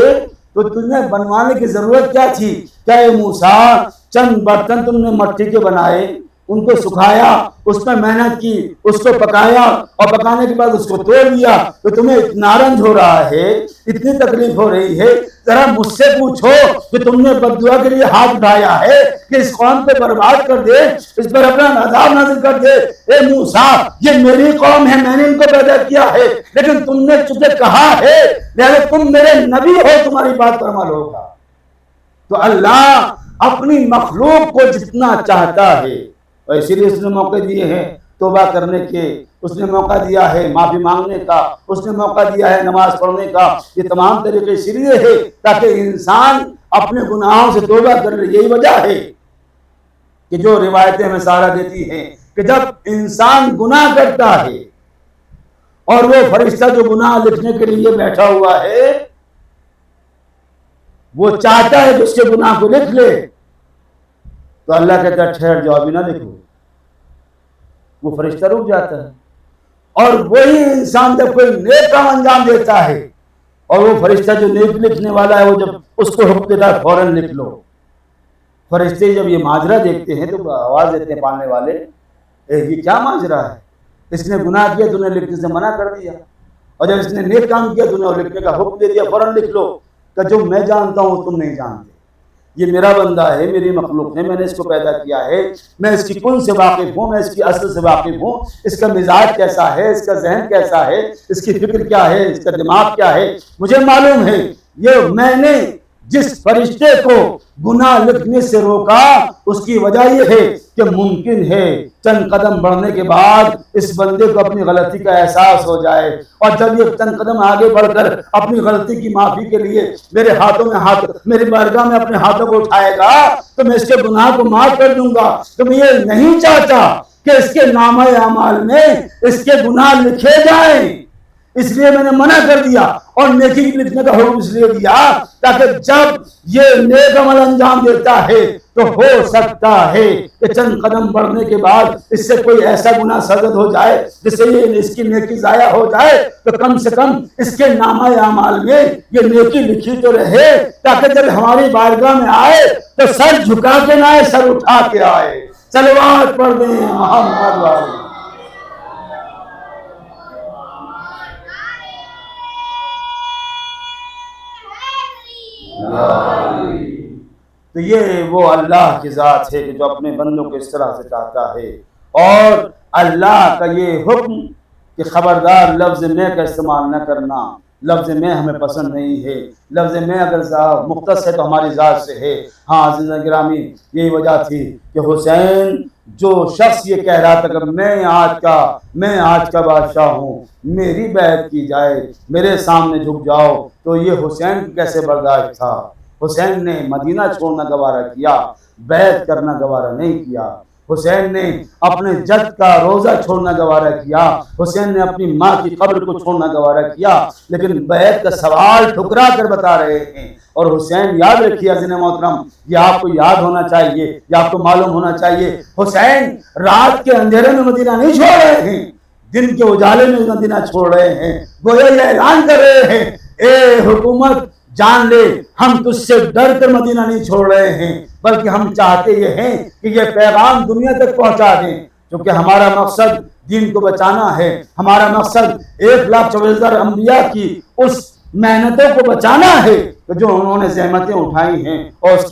تو تجھے بنوانے کی ضرورت کیا تھی؟ کیا اے موسیٰ چند برتن تم نے مٹی کے بنائے، ان کو سکھایا، اس میں محنت کی، اس کو پکایا اور پکانے کے بعد اس کو توڑ دیا تو تمہیں اتنا رنج ہو رہا ہے، اتنی تکلیف ہو رہی ہے، ذرا مجھ سے پوچھو کہ تم نے بددعا کے لیے ہاتھ اٹھایا ہے کہ اس قوم کو برباد کر دے، اس پر اپنا عذاب نازل کر دے۔ اے موسیٰ یہ میری قوم ہے، میں نے ان کو پیدا کیا ہے، لیکن تم نے چونکہ کہا ہے لہذا تم میرے نبی ہو، تمہاری بات پر عمل ہوگا۔ تو اللہ اپنی مخلوق کو جتنا چاہتا ہے، اور اسی لیے اس نے موقع دیے ہیں توبہ کرنے کے، اس نے موقع دیا ہے معافی مانگنے کا، اس نے موقع دیا ہے نماز پڑھنے کا، یہ تمام طریقے اس لیے ہے تاکہ انسان اپنے گناہوں سے توبہ کر لے۔ یہی وجہ ہے کہ جو روایتیں ہمیں سہارا دیتی ہیں کہ جب انسان گناہ کرتا ہے اور وہ فرشتہ جو گناہ لکھنے کے لیے بیٹھا ہوا ہے وہ چاہتا ہے کہ اس کے گناہ کو لکھ لے، تو اللہ کہتا ہے ٹھہر جاؤ، ابھی نہ لکھو۔ وہ فرشتہ رک جاتا ہے، اور وہی انسان جب کوئی نیک کام انجام دیتا ہے اور وہ فرشتہ جو نیک لکھنے والا ہے وہ جب اس کو حکم دیتا ہے فوراً لکھ لو، فرشتے جب یہ ماجرا دیکھتے ہیں تو آواز دیتے ہیں پالنے والے، یہ کیا ماجرا ہے؟ اس نے گناہ کیا تو نے لکھنے سے منع کر دیا، اور جب اس نے نیک کام کیا تو نے لکھنے کا حکم دے دیا فوراً لکھ لو، کہ جو میں جانتا ہوں تم نہیں جانتے، یہ میرا بندہ ہے، میری مخلوق ہے، میں نے اس کو پیدا کیا ہے، میں اس کی کن سے واقف ہوں، میں اس کی اصل سے واقف ہوں، اس کا مزاج کیسا ہے، اس کا ذہن کیسا ہے، اس کی فکر کیا ہے، اس کا دماغ کیا ہے، مجھے معلوم ہے۔ یہ میں نے جس فرشتے کو گناہ لکھنے سے روکا اس کی وجہ یہ ہے کہ ممکن ہے چند قدم بڑھنے کے بعد اس بندے کو اپنی غلطی کا احساس ہو جائے، اور جب یہ چند قدم آگے بڑھ کر اپنی غلطی کی معافی کے لیے میرے ہاتھوں میں میری بارگاہ میں اپنے ہاتھوں کو اٹھائے گا تو میں اس کے گناہ کو معاف کر دوں گا۔ تو میں یہ نہیں چاہتا کہ اس کے نامہ اعمال میں اس کے گناہ لکھے جائیں، اس لیے میں نے منع کر دیا، اور نیکی لکھنے کا حکم اس لیے دیا تاکہ جب یہ نیک عمل انجام دیتا ہے تو ہو سکتا ہے کہ چند قدم بڑھنے کے بعد اس سے کوئی ایسا گناہ سرزد ہو جائے جس سے یہ اس کی نیکی ضائع ہو جائے، تو کم سے کم اس کے نامہ اعمال میں یہ نیکی لکھی تو رہے، تاکہ جب ہماری بارگاہ میں آئے تو سر جھکا کے نہ آئے، سر اٹھا کے آئے۔ صلوات پڑھ دیں محمد والے۔ تو یہ وہ اللہ کی ذات ہے کہ جو اپنے بندوں کو اس طرح سے چاہتا ہے، اور اللہ کا یہ حکم کہ خبردار لفظ میں کا استعمال نہ کرنا، لفظ میں ہمیں پسند نہیں ہے، لفظ میں اگر مختص ہے تو ہماری ذات سے ہے۔ ہاں عزیزاں گرامی، یہی وجہ تھی کہ حسین جو شخص یہ کہہ رہا تھا کہ میں آج کا بادشاہ ہوں، میری بیعت کی جائے، میرے سامنے جھک جاؤ، تو یہ حسین کیسے برداشت تھا؟ حسین نے مدینہ چھوڑنا گوارا کیا، بیعت کرنا گوارا نہیں کیا۔ حسین نے اپنے جد کا روزہ چھوڑنا گوارا کیا، حسین نے اپنی ماں کی قبر کو چھوڑنا گوارا کیا، لیکن بیعت کا سوال ٹھکرا کر بتا رہے ہیں۔ اور حسین یاد رکھیے عزیز محترم، یہ آپ کو یاد ہونا چاہیے، یہ آپ کو معلوم ہونا چاہیے، حسین رات کے اندھیرے میں مدینہ نہیں چھوڑ رہے ہیں، دن کے اجالے میں مدینہ چھوڑ رہے ہیں، گویا یہ اعلان کر رہے ہیں، اے حکومت جان لے، ہم تجھ سے ڈر کر مدینہ نہیں چھوڑ رہے ہیں، بلکہ ہم چاہتے یہ ہیں کہ یہ پیغام دنیا تک پہنچا دیں، کیونکہ ہمارا مقصد دین کو بچانا ہے، ہمارا مقصد 1,44,000 انبیاء کی اس محنتوں کو بچانا ہے جو انہوں نے زحمتیں اٹھائی ہیں، اور اس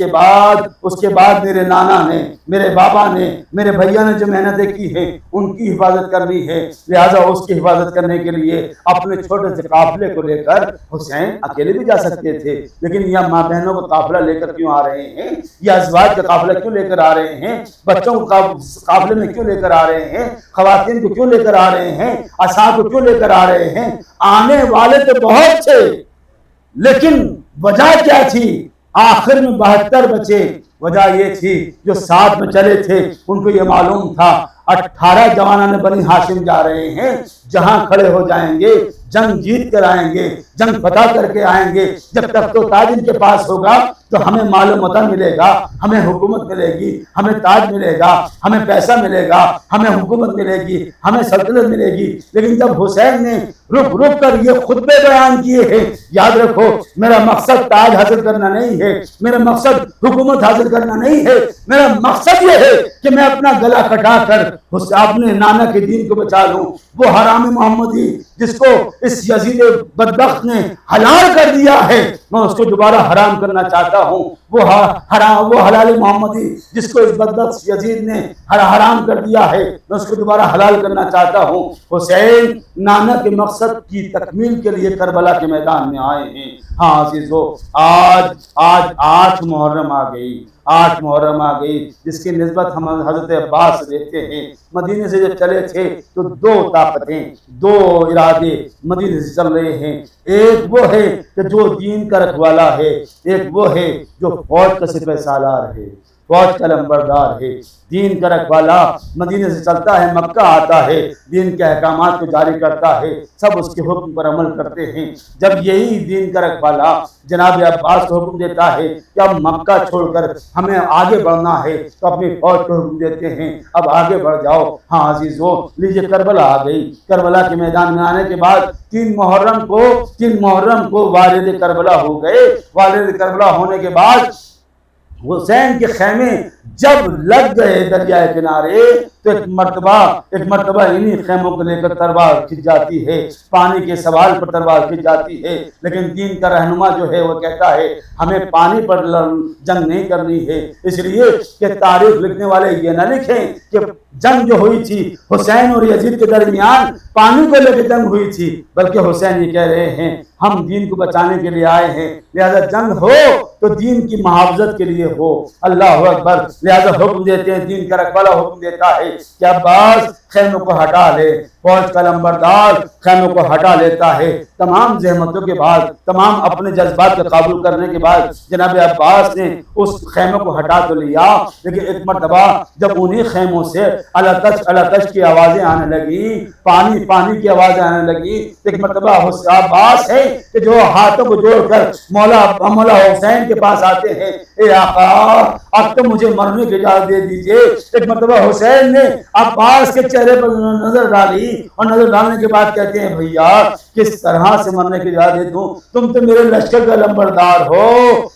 کے بعد میرے نانا نے، میرے بابا نے، میرے بھیا نے جو محنتیں کی ہیں ان کی حفاظت کرنی ہے، لہٰذا اس کی حفاظت کرنے کے لیے اپنے چھوٹے سے قافلے کو لے کر حسین اکیلے بھی جا سکتے تھے، لیکن یہ ماں بہنوں کو قافلہ لے کر کیوں آ رہے ہیں؟ یہ ازواج کا قافلہ کیوں لے کر آ رہے ہیں؟ بچوں کو قافلے میں کیوں لے کر آ رہے ہیں؟ خواتین کو کیوں لے کر آ رہے ہیں؟ اصحاب کو کیوں لے کر آ رہے ہیں؟ آنے والے تو بہت تھے، لیکن وجہ کیا تھی؟ آخر میں 72 بچے۔ وجہ یہ تھی جو ساتھ میں چلے تھے ان کو یہ معلوم تھا 18 جوانان بنی ہاشم جا رہے ہیں، جہاں کھڑے ہو جائیں گے جنگ جیت کر آئیں گے، جنگ فتح کر کے آئیں گے، جب تک تو تاج ان کے پاس ہوگا تو ہمیں مال و متا ملے گا، ہمیں حکومت ملے گی، ہمیں تاج ملے گا، ہمیں پیسہ ملے گا، ہمیں حکومت ملے گی، ہمیں سلطنت ملے گی۔ لیکن جب حسین نے رک رک کر یہ خطبے بیان کیے ہیں، یاد رکھو میرا مقصد تاج حاصل کرنا نہیں ہے، میرا مقصد حکومت حاصل کرنا نہیں ہے، میرا مقصد یہ ہے کہ میں اپنا گلا کٹا کر اپنے نانا کے دین کو بچا لوں۔ وہ حرام محمدی جس کو اس یزید بدبخت نے حلال کر دیا ہے، میں اس کو دوبارہ حرام کرنا چاہتا ہوں وہ حرام، وہ حلال محمدی جس کو اس بدبخت یزید نے حرام کر دیا ہے، میں اس کو دوبارہ حلال کرنا چاہتا ہوں۔ حسین نانا کے مقصد کی تکمیل کے لیے کربلا کے میدان میں آئے ہیں۔ ہاں عزیزو، آج 8 محرم آ گئی، 8 محرم آ گئی، جس کی نسبت ہم حضرت عباس سے دیکھتے ہیں۔ مدینے سے جب چلے تھے تو 2 طاقتیں، 2 ارادے مدینے سے چل رہے ہیں۔ ایک وہ ہے کہ جو دین کا رکھوالا ہے، ایک وہ ہے جو فوج کا سپہ سالار ہے، فوج کا لمبردار ہے۔ دین کا رکھوالا مدینے سے چلتا ہے، مکہ آتا ہے، دین کے احکامات کو جاری کرتا ہے، سب اس کے حکم پر عمل کرتے ہیں۔ جب یہی دین کا رکھوالا جناب عباس کو حکم دیتا ہے کہ اب مکہ چھوڑ کر ہمیں آگے بڑھنا ہے، تو اپنی فوج کو حکم دیتے ہیں اب آگے بڑھ جاؤ۔ ہاں عزیزو، لیجیے کربلا آ گئی۔ کربلا کے میدان میں آنے کے بعد 3 محرم کو والد کربلا ہو گئے۔ والد کربلا ہونے کے بعد حسین کے خیمے جب لگ گئے دریائے کنارے تو ایک مرتبہ انہی خیموں کو لے کر تلوار کھنچ جاتی ہے، پانی کے سوال پر تلوار کھنچ جاتی ہے۔ لیکن دین کا رہنما جو ہے وہ کہتا ہے ہمیں پانی پر جنگ نہیں کرنی ہے، اس لیے کہ تاریخ لکھنے والے یہ نہ لکھیں کہ جنگ جو ہوئی تھی حسین اور یزید کے درمیان پانی کو لے کے جنگ ہوئی تھی، بلکہ حسین یہ کہہ رہے ہیں ہم دین کو بچانے کے لیے آئے ہیں، لہذا جنگ ہو تو دین کی محافظت کے لیے ہو۔ اللہ اکبر۔ لہذا حکم دیتے ہیں، دین کا رکھوالا حکم دیتا ہے کہ عباس خیموں کو ہٹا لے۔ فوج کا لمبردار خیموں کو ہٹا لیتا ہے۔ تمام زحمتوں کے بعد، تمام اپنے جذبات کو قابو کرنے کے بعد جناب عباس نے اس خیموں کو ہٹا تو لیا، لیکن ایک مرتبہ جب انہی خیموں سے الاتش کی آوازیں آنے لگی، پانی کی آوازیں آنے لگی، ایک مرتبہ عباس ہے کہ جو ہاتھوں کو جوڑ کر مولا حسین کے پاس آتے ہیں، اے آقا اب تو مجھے مرنے کی اجازت دے دیجئے۔ ایک مرتبہ حسین نے عباس کے چہرے پر نظر ڈالی اور نظر ڈالنے کے بعد کہتے ہیں بھیا کس طرح سے مرنے کی اجازت دوں، تم تو میرے لشکر کا لمبردار ہو،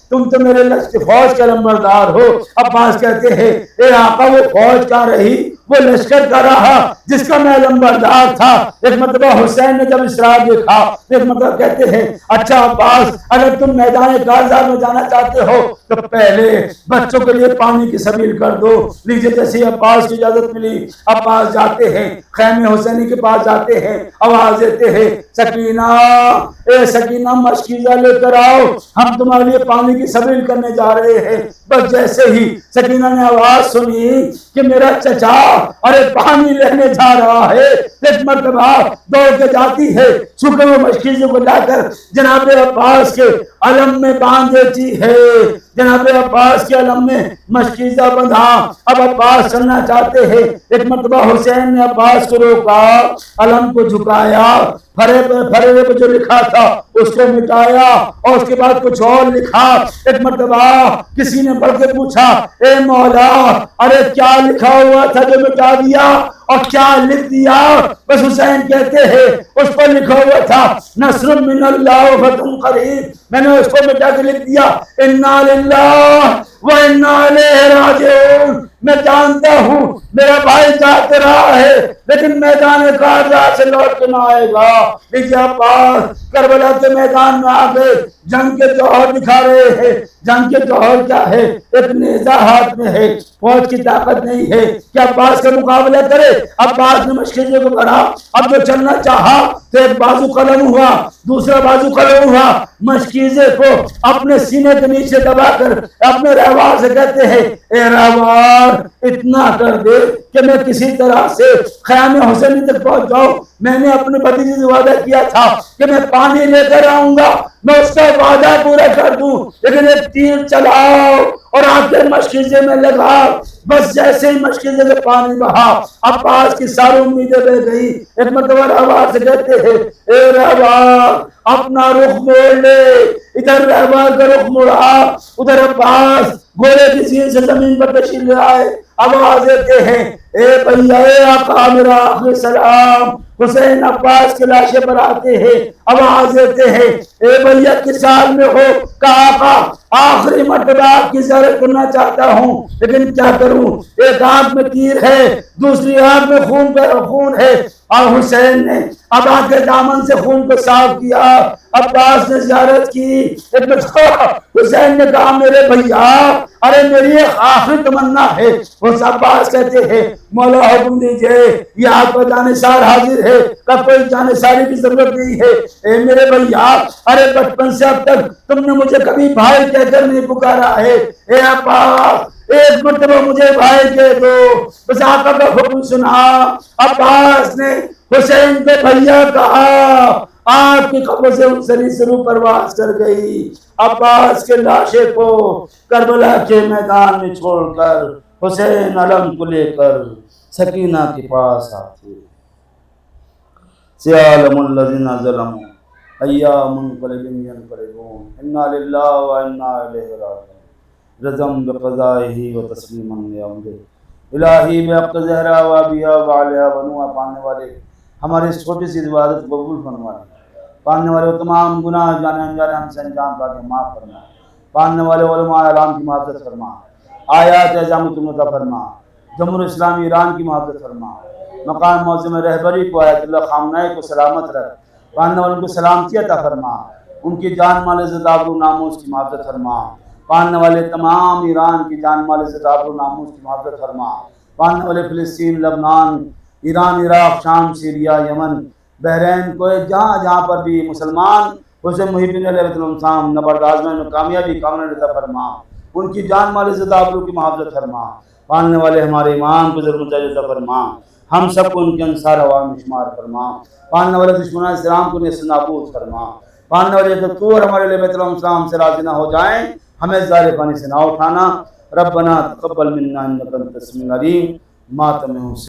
تم تو میرے فوج کا لمبردار ہو۔ عباس کہتے ہیں اے آقا وہ فوج کا رہی، وہ لشکر کا رہا جس کا میں لمبردار تھا۔ ایک مرتبہ حسین نے جب اسرار دیکھا، ایک مرتبہ کہتے ہیں اچھا عباس اگر تم میدان کارزار میں جانا چاہتے ہو تو پہلے بچوں کے لیے پانی کی سبیل کر دو۔ لیجیے جیسے عباس کی اجازت ملی، عباس جاتے ہیں، خیمے حسینی کے پاس جاتے ہیں، آواز دیتے ہیں سکینہ، اے سکینہ مشکیزہ لے کر آؤ، ہم تمہارے لیے پانی کی سبیل کرنے جا رہے ہیں۔ بس جیسے ہی سکینہ نے آواز سنی کہ میرا چچا ارے پانی لینے جا رہا ہے، ایک مرتبہ دوڑ کے جاتی ہے، چونکہ وہ مشکیزوں کو لا کر جناب عباس کے علم میں باندھ دیتی ہے۔ جناب عباس کے علم میں مشکیزہ بندھا، اب عباس چلنا چاہتے ہیں۔ ایک مرتبہ حسین نے عباس کو روکا، علم کو جھکایا، پھرے پہ جو لکھا تھا اس کو مٹایا اور اس کے بعد کچھ اور لکھا۔ ایک مرتبہ کسی نے بڑھ کے پوچھا اے مولا ارے کیا لکھا ہوا تھا جو مٹا دیا اور کیا لکھ دیا؟ بس حسین کہتے ہیں اس پر لکھا ہوا تھا نصر من اللہ و فتح قریب، میں نے اس کو مٹا کے لکھ دیا انا للہ و انا الیہ راجعون۔ میں جانتا ہوں میرا بھائی جاتے رہا ہے لیکن میدان کارزار سے لوٹ کے نہ آئے گا۔ لیکن عباس کربلا کے میدان میں آ گئے، جنگ کے جوہر دکھا رہے ہیں۔ جنگ کے جوہر کیا ہے؟ ایک نیزہ ہاتھ میں ہے، فوج کی طاقت نہیں ہے کہ عباس کا مقابلہ کرے۔ عباس نے مشکیزے کو بڑھا، اب جو چلنا چاہا تو ایک بازو قلم ہوا، دوسرا بازو قلم ہوا، مشکیزے کو اپنے سینے کے نیچے دبا کر اپنے رہوار سے کہتے ہیں اے رہوار اتنا کر دے کہ میں کسی طرح سے خیام حسینی تک پہنچ جاؤں۔ میں نے اپنے بھتیجے سے وعدہ کیا تھا کہ میں پانی لے کر آؤں گا، میں اس کا وعدہ پورا کر دوں، لیکن ایک تیر چلاؤ اور آ کے مشکیزے میں لگا۔ بس جیسے ہی مشکیزے سے پانی بہا، عباس کی ساری امیدیں بہ گئی۔ ایک مرتبہ رہوار سے کہتے ہیں اے رہوار اپنا رخ موڑ لے۔ ادھر رہوار کا رخ مڑا، ادھر عباس گھوڑے کی زین سے زمین پر تشریف لے آئے۔ آواز دیتے ہیں اے بھیا اے آقا میرا آخری سلام حسین عباس کے لاشے پر آتے ہیں آواز دیتے ہیں اے بھیا کس حال میں ہو؟ کہا آقا آخری مرتبہ آپ کی زیارت کرنا چاہتا ہوں لیکن کیا کروں، ایک آنکھ میں تیر ہے دوسری آنکھ میں خون ہے۔ اور حسین نے ابا کے دامن سے خون کو صاف کیا، عباس نے زیارت کی، حسین نے کہا میرے بھیا ارے میری ایک آخری تمنا ہے۔ اس عباس کہتے ہیں مولا حکم دیجئے، یہ آپ کا جانثار حاضر ہے، کب کوئی جانثاری کی ضرورت نہیں ہے۔ اے میرے بھیا ارے بچپن سے اب تک تم نے مجھے کبھی بھائی کہہ کر نہیں پکارا ہے، اے عباس ایک مرتبہ مجھے بھائی کہہ دو، بس آقا کا حکم سنا۔ عباس نے حسین کے بھیا کہا، آپ کی قبر سے سری سرو پرواز کر گئی۔ عباس کے لاشے کو کربلا کے میدان میں چھوڑ کر حسین علم کو لے کر سکینہ کے پاس آتے۔ سیعلم الذین ظلموا ایام منقلب ینقلبون انا للہ و انا الیہ راجعون رضم بقضائہ و تسلیما لامرہ۔ الہی بحق زہرا و ابیہا و علیہا و نوح پانے والے ہماری اس چھوٹی سی عبادت قبول فرما، پانے والے وہ تمام گناہ جانے انجانے ہم سے انجام پا کے معاف فرما، پانے والے علماء اعلام کی محافظت فرما، آیات اعظام کو عطا فرما، جمہوریہ اسلامی ایران کی محافظت فرما، مقام معظم رہبری کو آیت اللہ خامنہ کو سلامت رکھ، پانے والوں کو سلامتی عطا فرما، ان کی جان مال عزت آبرو ناموس کی محافظت فرما، پانے والے تمام ایران کی جان مال عزت آبرو ناموس کی محافظت فرما، پانے والے فلسطین، لبنان، ایران، عراق، شام، سیریا، یمن، بحرین، کویت، جہاں جہاں پر بھی مسلمان حسین محی الدین علیہ السلام نبرد آزمائش میں کامیابی کامل عطا فرما، ان کی جان مال عزت آبرو کی محافظت فرما، پالنے والے ہمارے امام کو ضرور عطا فرما، ہم سب کو ان کے انصار عوام میں شمار فرما، پالنے والے دشمنان اسلام کو نیست نابود فرما، پالنے والے دکتور ہمارے لیے بیت السلام سے راضی نہ ہو جائیں، ہمیں ظاہر پانی سے نہ اٹھانا۔ ربنا تقبل منا انک انت السمیع العلیم، ماتم حسین۔